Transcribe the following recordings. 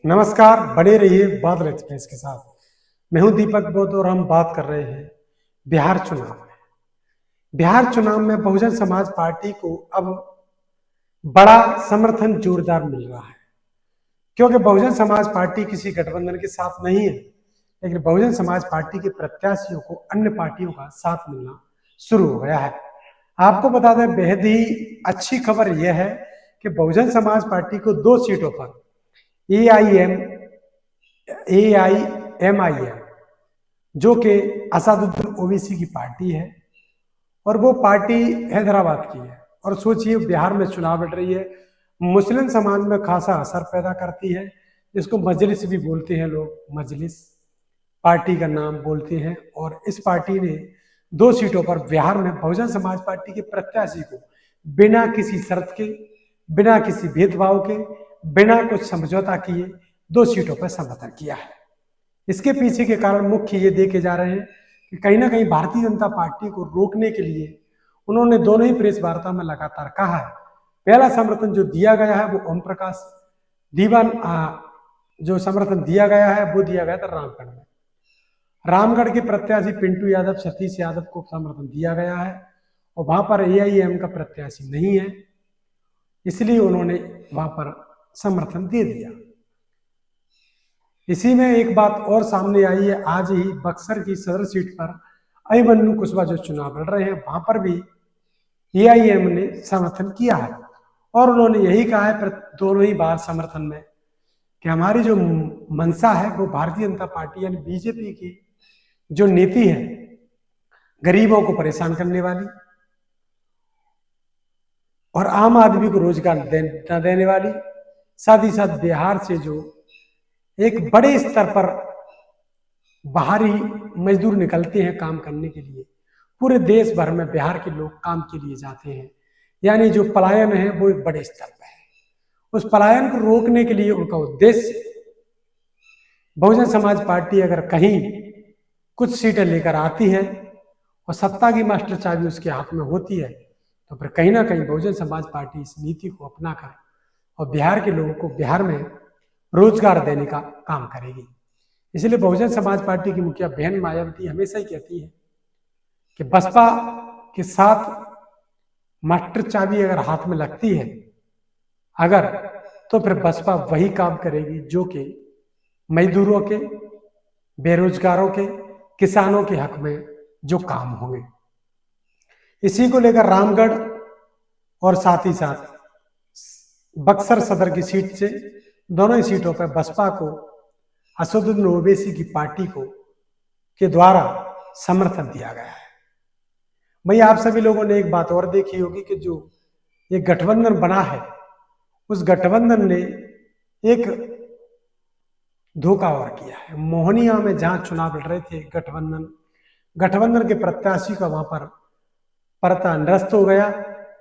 नमस्कार, बने रहिए बादल एक्सप्रेस के साथ। मैं हूं दीपक बोध और हम बात कर रहे हैं बिहार चुनाव में। बिहार चुनाव में बहुजन समाज पार्टी को अब बड़ा समर्थन जोरदार मिल रहा है, क्योंकि बहुजन समाज पार्टी किसी गठबंधन के साथ नहीं है, लेकिन बहुजन समाज पार्टी के प्रत्याशियों को अन्य पार्टियों का साथ मिलना शुरू हो गया है। आपको बता दें, बेहद ही अच्छी खबर यह है कि बहुजन समाज पार्टी को 2 सीटों पर AIMIM जो कि असादुद्दीन ओवैसी की पार्टी है और वो पार्टी हैदराबाद की है। और सोचिए, बिहार में चुनाव लड़ रही है, मुस्लिम समाज में खासा असर पैदा करती है, जिसको मजलिस भी बोलते हैं लोग, मजलिस पार्टी का नाम बोलते हैं। और इस पार्टी ने 2 सीटों पर बिहार में बहुजन समाज पार्टी के प्रत्याशी को बिना किसी शर्त के, बिना किसी भेदभाव के, बिना कुछ समझौता किए 2 सीटों पर समर्थन किया है। इसके पीछे के कारण मुख्य ये देखे जा रहे हैं कि कहीं ना कहीं भारतीय जनता पार्टी को रोकने के लिए उन्होंने दोनों ही प्रेस वार्ता में लगातार कहा है। पहला समर्थन जो दिया गया है वो ओम प्रकाश दीवान जो समर्थन दिया गया है वो दिया गया था रामगढ़ में। रामगढ़ के प्रत्याशी पिंटू यादव, सतीश यादव को समर्थन दिया गया है और वहां पर AIM का प्रत्याशी नहीं है, इसलिए उन्होंने वहां पर समर्थन दे दिया। इसी में एक बात और सामने आई है, आज ही बक्सर की सदर सीट पर अभिमन्यु कुशवाहा जो चुनाव लड़ रहे हैं, वहां पर भी AIM ने समर्थन किया है और उन्होंने यही कहा है दोनों ही बार समर्थन में कि हमारी जो मंशा है वो भारतीय जनता पार्टी यानी बीजेपी की जो नीति है, गरीबों को परेशान करने वाली और आम आदमी को रोजगार न देने वाली, साथ ही साथ बिहार से जो एक बड़े स्तर पर बाहरी मजदूर निकलते हैं काम करने के लिए, पूरे देश भर में बिहार के लोग काम के लिए जाते हैं, यानी जो पलायन है वो एक बड़े स्तर पर है। उस पलायन को रोकने के लिए उनका उद्देश्य, बहुजन समाज पार्टी अगर कहीं कुछ सीटें लेकर आती है और सत्ता की मास्टर चाबी उसके हाथ में होती है, तो फिर कहीं ना कहीं बहुजन समाज पार्टी इस नीति को अपनाकर और बिहार के लोगों को बिहार में रोजगार देने का काम करेगी। इसलिए बहुजन समाज पार्टी की मुखिया बहन मायावती हमेशा ही कहती है कि बसपा के साथ मास्टर चाबी अगर हाथ में लगती है अगर, तो फिर बसपा वही काम करेगी जो कि मजदूरों के, बेरोजगारों के, किसानों के हक में जो काम होंगे। इसी को लेकर रामगढ़ और साथ ही साथ बक्सर सदर की सीट से, दोनों ही सीटों पर बसपा को असदुद्दीन ओवैसी की पार्टी को के द्वारा समर्थन दिया गया है। भाई, आप सभी लोगों ने एक बात और देखी होगी कि जो ये गठबंधन बना है, उस गठबंधन ने एक धोखा और किया है। मोहनिया में जहां चुनाव लड़ रहे थे गठबंधन के प्रत्याशी का वहां पर पर्चा निरस्त हो गया,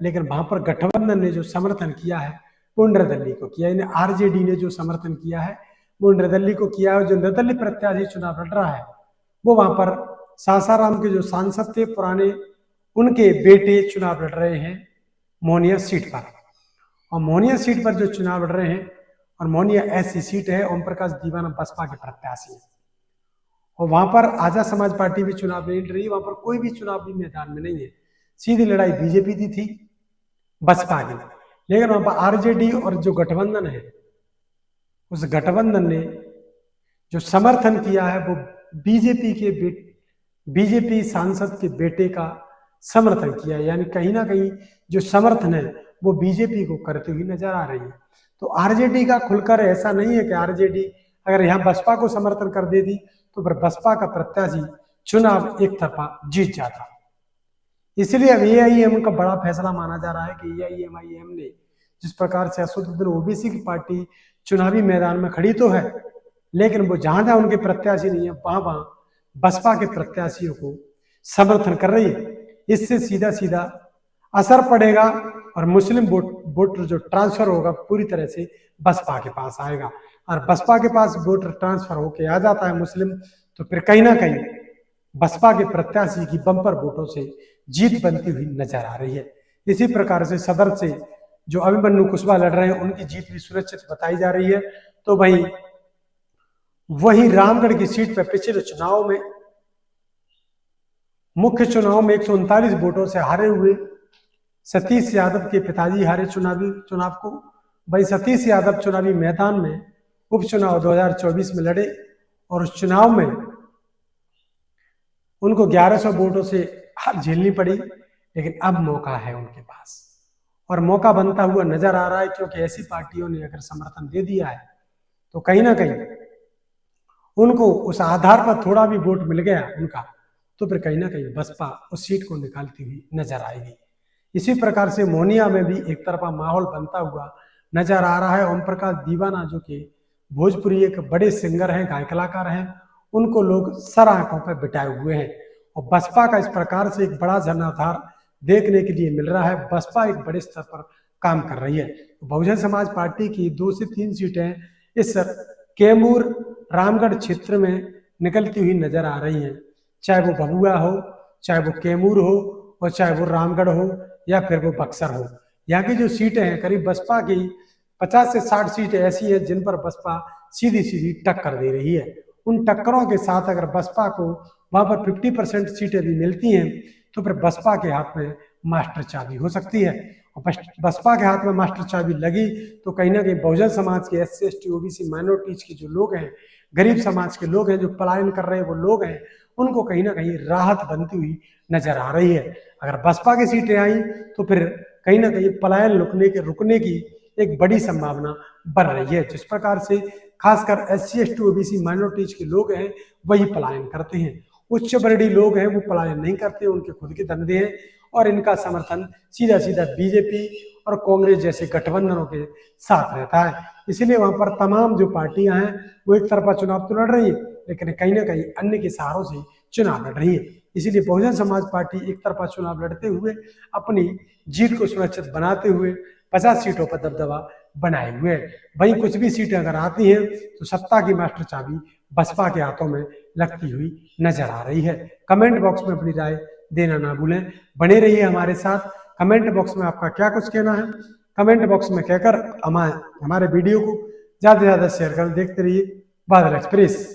लेकिन वहां पर गठबंधन ने जो समर्थन किया है वो निर्दलीय को किया, यानी RJD ने जो समर्थन किया है वो निर्दलीय को किया है। जो निर्दलीय प्रत्याशी चुनाव लड़ रहा है वो वहां पर सासाराम के जो सांसद थे पुराने, उनके बेटे चुनाव लड़ रहे हैं मोहनिया सीट पर। और मोहनिया सीट पर जो चुनाव लड़ रहे हैं, और मोहनिया ऐसी सीट है, ओम प्रकाश दीवाना बसपा के प्रत्याशी है और वहां पर आजाद समाज पार्टी भी चुनाव नहीं लड़ रही है, वहां पर कोई भी चुनावी मैदान में नहीं है। सीधी लड़ाई बीजेपी की थी बसपा की, लेकिन वहां पर RJD और जो गठबंधन है, उस गठबंधन ने जो समर्थन किया है वो बीजेपी सांसद के बेटे का समर्थन किया है, यानी कहीं ना कहीं जो समर्थन है वो बीजेपी को करती हुई नजर आ रही है। तो RJD का खुलकर ऐसा नहीं है कि RJD अगर यहाँ बसपा को समर्थन कर देती तो फिर बसपा का प्रत्याशी चुनाव एक तरफा जीत जाता। इसलिए अब AIM का बड़ा फैसला माना जा रहा है कि AIM ने जिस प्रकार से असदुद्दीन ओवैसी की पार्टी चुनावी मैदान में खड़ी तो है, लेकिन वो जहां जहां उनके प्रत्याशी नहीं है वहां बसपा के प्रत्याशियों को समर्थन कर रही है। इससे सीधा सीधा असर पड़ेगा और मुस्लिम वोटर जो ट्रांसफर होगा पूरी तरह से बसपा के पास आएगा, और बसपा के पास वोटर ट्रांसफर होके आ जाता है मुस्लिम, तो फिर कहीं ना कहीं बसपा के प्रत्याशी की बम्पर वोटों से जीत बनती हुई नजर आ रही है। इसी प्रकार से सदर से जो अभिमन्यु कुशवाहा लड़ रहे हैं उनकी जीत भी सुनिश्चित बताई जा रही है। तो वहीं वहीं रामगढ़ की सीट पर पिछले चुनाव में, मुख्य चुनाव में 139 वोटों से हारे हुए सतीश यादव के पिताजी हारे चुनाव को। भाई सतीश यादव चुनावी मैदान में उपचुनाव 2024 में लड़े और उस चुनाव में उनको 1100 वोटों से हार झेलनी पड़ी, लेकिन अब मौका है उनके पास और मौका बनता हुआ नजर आ रहा है, क्योंकि ऐसी पार्टियों ने अगर समर्थन दे दिया है तो कहीं ना कहीं उनको उस आधार पर थोड़ा भी वोट मिल गया उनका, तो फिर कहीं ना कहीं बसपा उस सीट को निकालती हुई नजर आएगी। इसी प्रकार से मोहनिया में भी एक तरफा माहौल बनता हुआ नजर आ रहा है। ओम प्रकाश दीवाना जो कि भोजपुरी एक बड़े सिंगर हैं, गायक कलाकार हैं, उनको लोग सर आंखों पर बिठाए हुए हैं और बसपा का इस प्रकार से एक बड़ा जनाधार देखने के लिए मिल रहा है। बसपा एक बड़े स्तर पर काम कर रही है। बहुजन समाज पार्टी की 2 से 3 सीटें इस कैमूर रामगढ़ क्षेत्र में निकलती हुई नजर आ रही हैं, चाहे वो भभुआ हो, चाहे वो कैमूर हो और चाहे वो रामगढ़ हो या फिर वो बक्सर हो। यहाँ की जो सीटें हैं करीब बसपा की 50 से 60 सीटें ऐसी हैं जिन पर बसपा सीधी सीधी टक्कर दे रही है। उन टक्करों के साथ अगर बसपा को वहां पर 50% सीटें भी मिलती हैं तो फिर बसपा के हाथ में मास्टर चाबी हो सकती है। और बसपा के हाथ में मास्टर चाबी लगी तो कहीं ना कहीं बहुजन समाज के SC ST OBC माइनॉरिटीज के जो लोग हैं, गरीब समाज के लोग हैं, जो पलायन कर रहे हैं वो लोग हैं, उनको कहीं ना कहीं राहत बनती हुई नजर आ रही है। अगर बसपा की सीटें आई तो फिर कहीं ना कहीं पलायन रुकने की एक बड़ी संभावना बढ़ रही है। जिस प्रकार से खासकर SC ST OBC माइनॉरिटीज के लोग हैं वही पलायन करते हैं, उच्च वर्णीय लोग हैं वो पलायन नहीं करते, उनके खुद के धंधे हैं और इनका समर्थन सीधा सीधा बीजेपी और कांग्रेस जैसे गठबंधनों के साथ रहता है। इसलिए वहां पर तमाम जो पार्टियां हैं वो एक तरफा चुनाव तो लड़ रही है, लेकिन कहीं ना कहीं अन्य के सहारों से चुनाव लड़ रही है। इसीलिए बहुजन समाज पार्टी एक तरफा चुनाव लड़ते हुए अपनी जीत को सुरक्षित बनाते हुए 50 सीटों पर दबदबा बनाए हुए है। वहीं कुछ भी सीटें अगर आती हैं तो सत्ता की मास्टर चाबी बसपा के हाथों में लगती हुई नजर आ रही है। कमेंट बॉक्स में अपनी राय देना ना भूलें, बने रहिए हमारे साथ। कमेंट बॉक्स में आपका क्या कुछ कहना है कमेंट बॉक्स में कहकर हमारे वीडियो को ज्यादा से ज्यादा शेयर कर देखते रहिए बादल एक्सप्रेस।